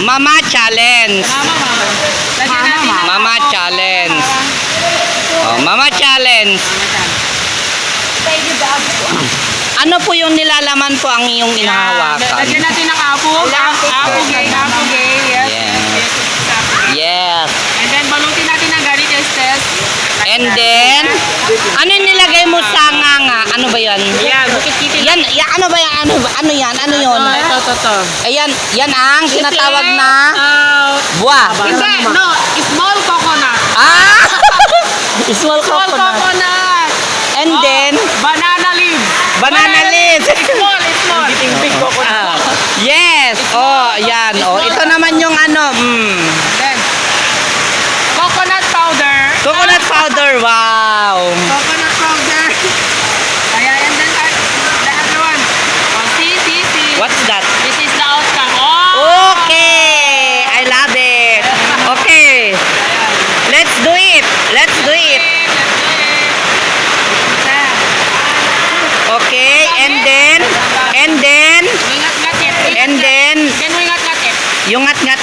Mama challenge. Lagyan natin ng Mama ako. challenge. Oh, Mama challenge. Ano po yung nilalaman po ang iyong inahawakan? Lagyan natin ng apog. Apog gay. Yes. Yes. And then balutin natin ng garlic estes. And then, ano yung nilagay mo sa nganga? Ano ba yan? Yan, bukit-kitin. Yan, ano ba yan? Ano yan? Ano yun? Ito. Ayan, yan ang tinatawag na buwa. Hindi, no. Small coconut. Ah! Small Small coconut. coconut. And then, Banana leaf. banana leaf. Small. Big coconut. Yes. Oh, yan. Oh, ito naman yung ano. Then, coconut powder. Coconut powder. Wow. Coconut powder. And then the other one. Oh, see. What's that? This is the outcome. Oh! Okay. I love it. Okay. Let's do it. Let's do it. Okay. And then, Wingat-ngat it. and then, Then wingat-ngat it. yung ngat-ngat